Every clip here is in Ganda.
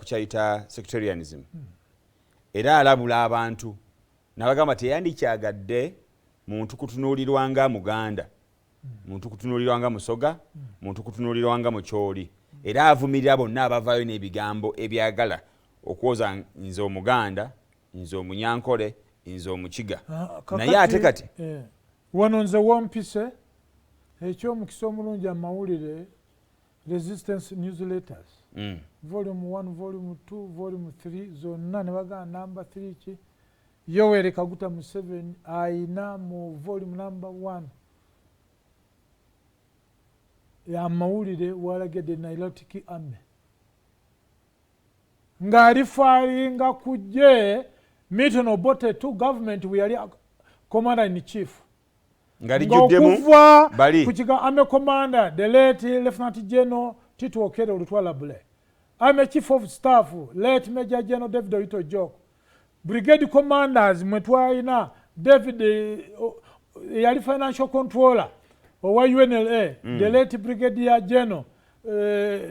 kukyayita sectarianism era alabula abantu nabagamba teyandikyagadde muntu kutunuulirwanga Muganda muntu kutunuulirwanga Musoga muntu kutunuulirwanga Mukyoli era avumirira bonna abavaayo n'ebigambo ebyagala okwoza nze Omuganda nze Omunyankole nze Omukiga naye ate kati wano nze Wampise ekyomukisa omulungi amawulire Resistance Newsletters volume 1 volume 2 volume 3 zonna ne bagamba number 3 ki Yoweri Kaguta Museveni ayina mu volume number 1 ya mawulire walagedde Nilotic Army ng'alifalinga kujje Milton Obote to government we yali commander in chief ngalijjuddemu bali kukiga Army commander the late Lieutenant General Tito Okello Lutwalabule Army chief of staff late Major General David Oito Joko brigade commanders mwetwalina David yali financial controller owa UNLA the late brigadier general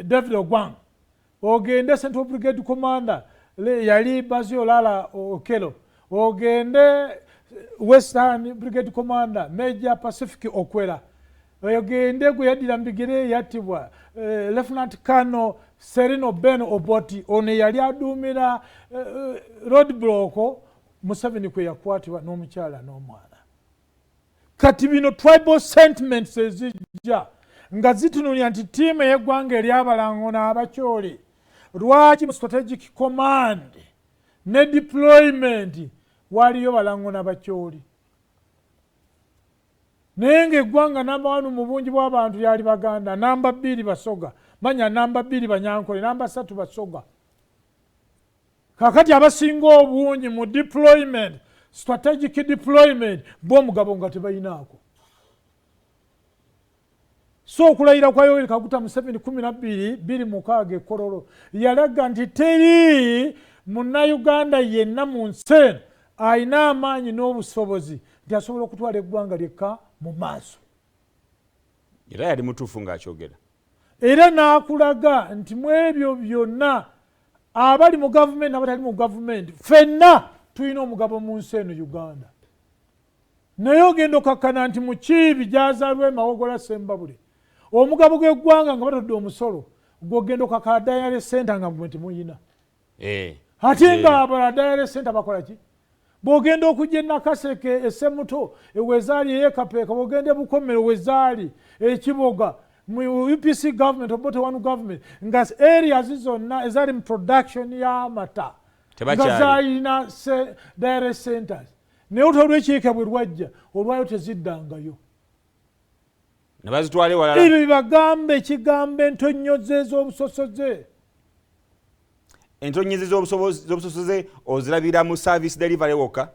David Ogwang ogende central brigade commander yali Bazio Lala Okello ogende western brigade commander Major Pacific Okwera ogende gwe yadira mbigire yatibwa Lieutenant Colonel Serino Ben Oboti one yali adumira roadblock Museveni kwe yakwatibwa n'omukyala n'omwana kati bino tribal sentiments ezijja nga zitunulya nti tiimu y'eggwanga eryabalango n'abakyoli lwaki mu strategic command ne deployment waliyo balango n'abakyoli naye ng'eggwanga namba 1 mu bungi bw'abantu yali Baganda namba 2 Basoga manya namba 2 Banyankole namba 3 Basoga kakati abasinga obungi mu deployment strategic deployment bomugabo nga tebayinaako so okulayira kwa Yoweri Kaguta Museveni 12 Kololo yalaga nti teri Munnayuganda yenna mu nsi ayina amaanyi n'obusobozi nti asobola okutwala eggwanga lyekka mu maaso era yali mutuufu ng'akyogera era n'akulaga nti mu ebyo byonna abali mu gavumenti n'abatali mu gavumenti ffenna tulina omugabo mu nsi eno Uganda naye ogenda okakkana nti mu Kiibi gyazaalwa Mawogola Sembabule omugabo gw'eggwanga nga batadde omusolo gw'ogenda okakala diary center nga mwe temuyina ate nga abala diary center bakola ki bw'ogenda okujja e Nakaseke Essemuto ewezaali ey'Ekapeeka bw'ogenda Bukomero wezaali Ekiboga mu UPC government Obote One government nga areas zonna ezaali mu production y'amata nga zaalina diary centers naye olw'ekiika bwe lwajja olwayo teziddangayo ne bazitwale walala ebyo bibagambe ekigambo entonyoze ez'obusosoze entonyoze z'obusosoze ozirabira mu service delivery wokka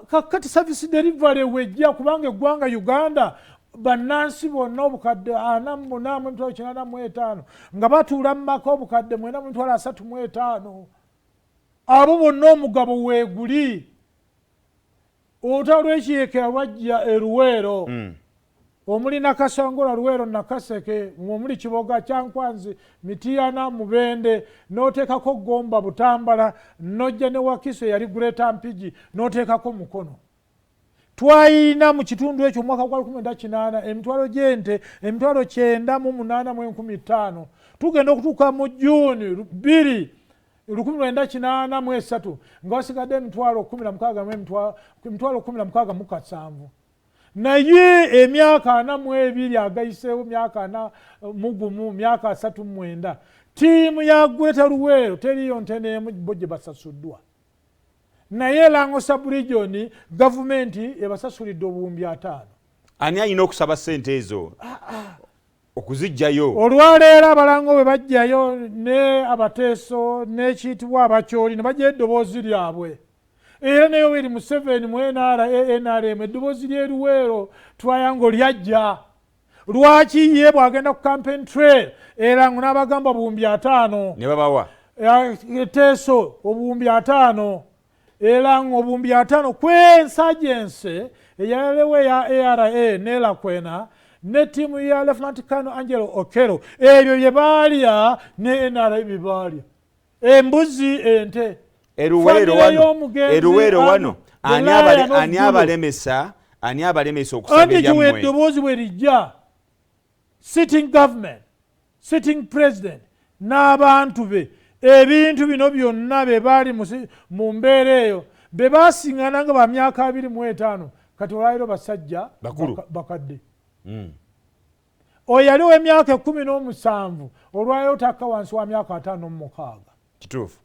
kakati service delivery wejja kubanga eggwanga Uganda bannansi bonna obukadde 48,985 nga batuula mu maka obukadde 8,35 abo bonna omugabo weeguli olutalo lw'ekiyeekera lwajja Luweero omuli Nakasongola Luweero Nakaseke omuli Kiboga Kyankwanzi Mitiyana Mubende n'oteekako Gomba Butambala n'ojja ne Wakiso yali Greater Mpigi n'oteekako Mukono twayina mu kitundu ekyo mwaka gwa 1998 emitwalo gy'ente 9,815 tugenda okutuuka mu Juni 1983 nga wasigadde emitwalo 16,700 naye emyaka 42 agayiseewo myaka 4 myaka 39 tiimu ya Greater Luweero teriyo nte n'emu bo gye basasuddwa naye Lango sub-region gavumenti ebasasulidde $5,000 ani alina okusaba ssente ezo okuzijjayo olwaleero abalango bwe bajjayo ne abateeso n'ekiyitibwa abakyoli ne bajja eddoboozi lyabwe era ne Yoweri Museveni mu NRM eddoboozi ly'Eluweero Triangle lyajja lwaki ye bw'agenda ku campaign trail era ngo n'abagamba $5,000 ne babawa teeso $5,000 era ngo $5,000 kw'ensaajense eyalewe ya ARA n'elakwena ne tiimu ya Lieutenant Colonel Angelo Okello ebyo bye baalya ne NRA bye baalya embuzi ente eruwero wano ani abalemesa okusaba ebyamwe eddoboozi bwe lijja sitting government sitting president n'abantu be ebintu bino byonna be baali mu mbeera eyo be baasiŋŋana nga ba myaka 25 kati olwaliro basajja bakadde oyo yali w'emyaka 17 olwaliro takka wansi wa myaka 56 kituufu